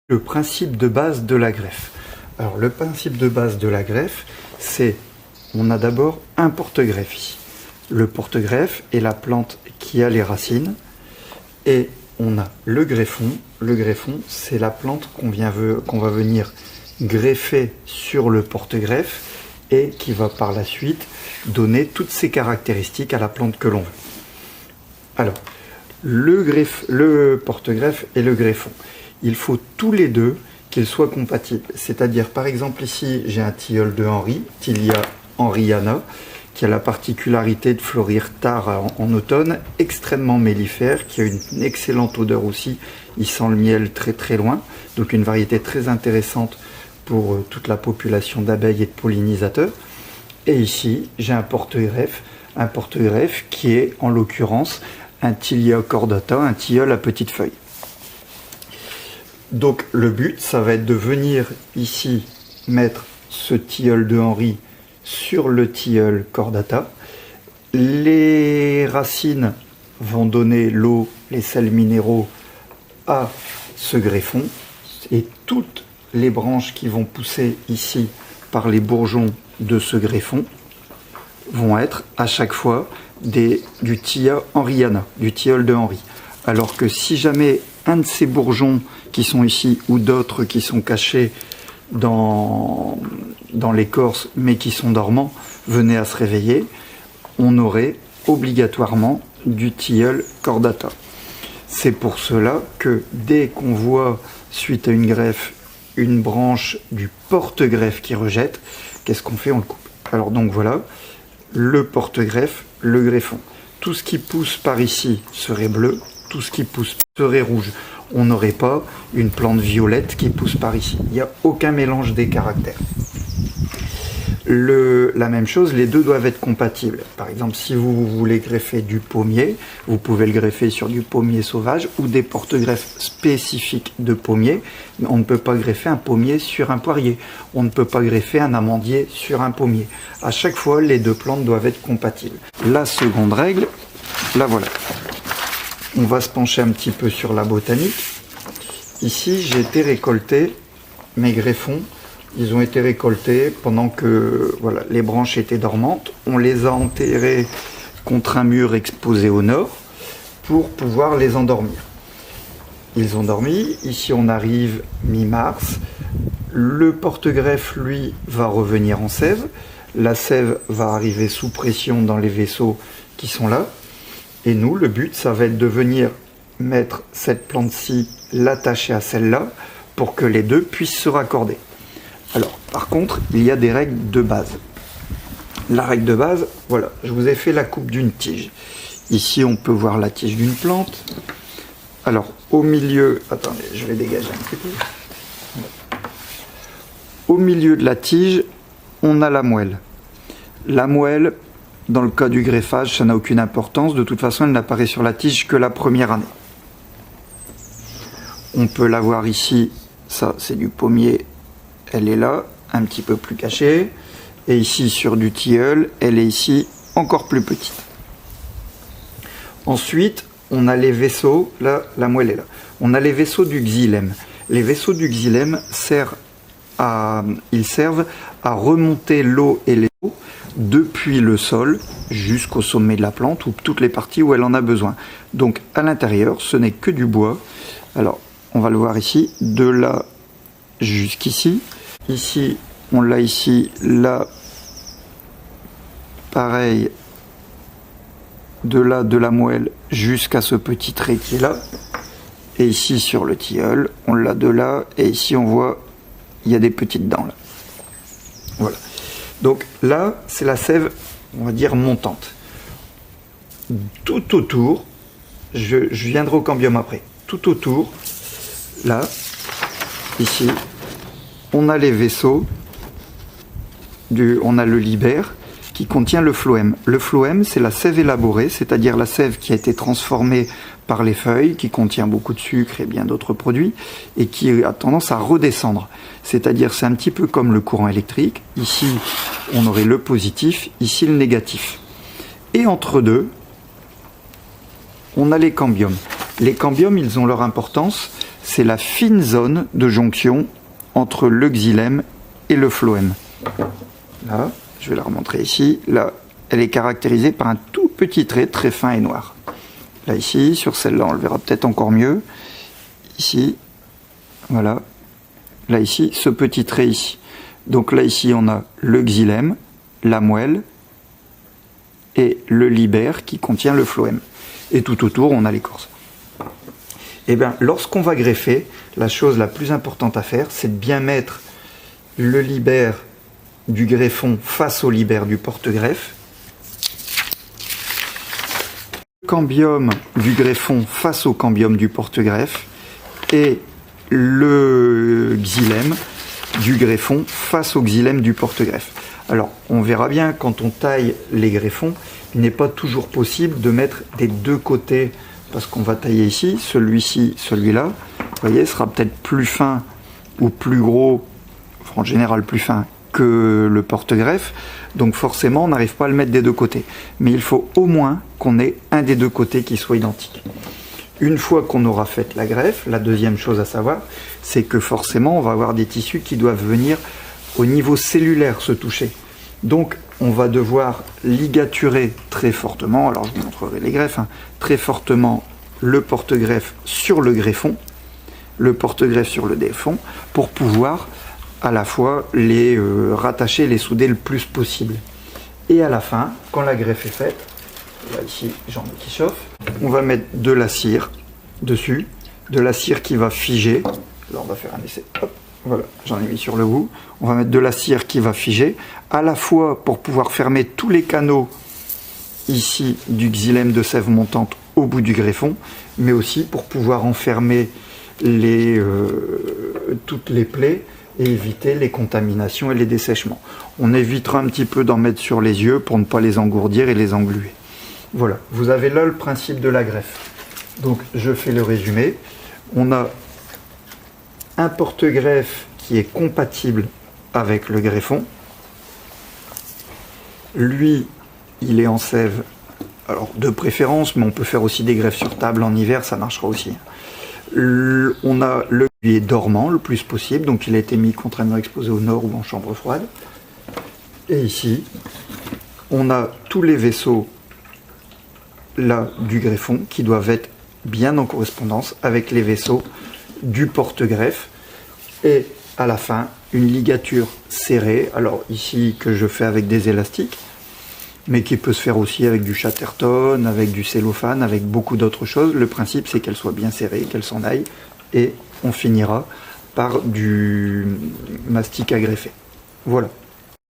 Le principe de base de la greffe. Alors le principe de base de la greffe, c'est on a d'abord un porte-greffe ici. Le porte-greffe est la plante qui a les racines et on a le greffon. Le greffon, c'est la plante qu'on va venir greffer sur le porte-greffe et qui va par la suite donner toutes ses caractéristiques à la plante que l'on veut. Alors, le porte-greffe et le greffon. Il faut tous les deux qu'ils soient compatibles. C'est-à-dire, par exemple, ici, j'ai un tilleul de Henri, Tilia henriana, qui a la particularité de fleurir tard en automne, extrêmement mellifère, qui a une excellente odeur aussi. Il sent le miel très très loin, donc une variété très intéressante pour toute la population d'abeilles et de pollinisateurs. Et ici, j'ai un porte-greffe qui est, en l'occurrence, un Tilia cordata, un tilleul à petites feuilles. Donc le but, ça va être de venir ici mettre ce tilleul de Henri sur le tilleul cordata. Les racines vont donner l'eau, les sels minéraux à ce greffon. Et toutes les branches qui vont pousser ici par les bourgeons de ce greffon vont être à chaque fois du Tilia henriana, du tilleul de Henri. Alors que si jamais un de ces bourgeons qui sont ici ou d'autres qui sont cachés dans l'écorce mais qui sont dormants venaient à se réveiller, on aurait obligatoirement du tilleul cordata. C'est pour cela que dès qu'on voit, suite à une greffe, une branche du porte-greffe qui rejette, qu'est-ce qu'on fait? On le coupe. Alors donc voilà, le porte-greffe, le greffon. Tout ce qui pousse par ici serait bleu, tout ce qui pousse serait rouge. On n'aurait pas une plante violette qui pousse par ici. Il n'y a aucun mélange des caractères. La même chose, les deux doivent être compatibles. Par exemple, si vous voulez greffer du pommier, vous pouvez le greffer sur du pommier sauvage ou des porte-greffes spécifiques de pommier. On ne peut pas greffer un pommier sur un poirier. On ne peut pas greffer un amandier sur un pommier. À chaque fois, les deux plantes doivent être compatibles. La seconde règle, la voilà. On va se pencher un petit peu sur la botanique. Ici, j'ai été récolter mes greffons. Ils ont été récoltés pendant que voilà, les branches étaient dormantes. On les a enterrés contre un mur exposé au nord pour pouvoir les endormir. Ils ont dormi. Ici, on arrive mi-mars. Le porte-greffe, lui, va revenir en sève. La sève va arriver sous pression dans les vaisseaux qui sont là. Et nous, le but, ça va être de venir mettre cette plante-ci, l'attacher à celle-là, pour que les deux puissent se raccorder. Alors, par contre, il y a des règles de base. La règle de base, voilà, je vous ai fait la coupe d'une tige. Ici, on peut voir la tige d'une plante. Alors, au milieu, attendez, je vais dégager un petit peu. Au milieu de la tige, on a la moelle. La moelle, dans le cas du greffage, ça n'a aucune importance. De toute façon, elle n'apparaît sur la tige que la première année. On peut la voir ici. Ça, c'est du pommier. Elle est là, un petit peu plus cachée. Et ici, sur du tilleul, elle est ici, encore plus petite. Ensuite, on a les vaisseaux. Là, la moelle est là. On a les vaisseaux du xylème. Les vaisseaux du xylème servent à remonter l'eau et les eaux depuis le sol jusqu'au sommet de la plante ou toutes les parties où elle en a besoin. Donc à l'intérieur, ce n'est que du bois. Alors, on va le voir ici, de là jusqu'ici. Ici, on l'a ici, là, pareil, de là, de la moelle jusqu'à ce petit trait qui est là. Et ici, sur le tilleul, on l'a de là, et ici, on voit, il y a des petites dents là. Voilà. Donc là, c'est la sève, on va dire, montante. Tout autour, je viendrai au cambium après, tout autour, là, ici, on a les vaisseaux, on a le libère qui contient le phloème. Le phloème, c'est la sève élaborée, c'est-à-dire la sève qui a été transformée par les feuilles, qui contient beaucoup de sucre et bien d'autres produits, et qui a tendance à redescendre. C'est-à-dire, c'est un petit peu comme le courant électrique. Ici, on aurait le positif, ici le négatif. Et entre deux, on a les cambiums. Les cambiums, ils ont leur importance, c'est la fine zone de jonction entre le xylème et le phloème. Là, je vais la remontrer ici. Là, elle est caractérisée par un tout petit trait très fin et noir. Là, ici, sur celle-là, on le verra peut-être encore mieux. Ici, voilà. Là, ici, ce petit trait ici. Donc là, ici, on a le xylème, la moelle et le libère qui contient le phloème. Et tout autour, on a l'écorce. Et bien, lorsqu'on va greffer, la chose la plus importante à faire, c'est de bien mettre le libère du greffon face au libère du porte-greffe, le cambium du greffon face au cambium du porte-greffe et le xylème du greffon face au xylème du porte-greffe. Alors, on verra bien quand on taille les greffons, il n'est pas toujours possible de mettre des deux côtés, parce qu'on va tailler ici, celui-ci, celui-là. Vous voyez, sera peut-être plus fin ou plus gros, en général plus fin, que le porte-greffe. Donc forcément, on n'arrive pas à le mettre des deux côtés. Mais il faut au moins qu'on ait un des deux côtés qui soit identique. Une fois qu'on aura fait la greffe, la deuxième chose à savoir, c'est que forcément, on va avoir des tissus qui doivent venir au niveau cellulaire se toucher. Donc, on va devoir ligaturer très fortement, alors je vous montrerai les greffes, très fortement le porte-greffe sur le greffon, le porte-greffe sur le greffon, pour pouvoir à la fois les rattacher, les souder le plus possible. Et à la fin, quand la greffe est faite, là ici j'en ai qui chauffe, on va mettre de la cire dessus, de la cire qui va figer. Là on va faire un essai, hop, voilà, j'en ai mis sur le bout. On va mettre de la cire qui va figer, à la fois pour pouvoir fermer tous les canaux ici du xylème de sève montante au bout du greffon, mais aussi pour pouvoir enfermer toutes les plaies et éviter les contaminations et les dessèchements. On évitera un petit peu d'en mettre sur les yeux pour ne pas les engourdir et les engluer. Voilà, vous avez là le principe de la greffe. Donc je fais le résumé. On a un porte-greffe qui est compatible avec le greffon. Lui, il est en sève, alors de préférence, mais on peut faire aussi des greffes sur table en hiver, ça marchera aussi. On a le qui est dormant le plus possible, donc il a été mis contrairement exposé au nord ou en chambre froide. Et ici, on a tous les vaisseaux là du greffon qui doivent être bien en correspondance avec les vaisseaux du porte-greffe. Et à la fin, une ligature serrée, alors ici que je fais avec des élastiques, mais qui peut se faire aussi avec du chatterton, avec du cellophane, avec beaucoup d'autres choses. Le principe, c'est qu'elle soit bien serrée, qu'elle s'en aille, et on finira par du mastic à greffer. Voilà.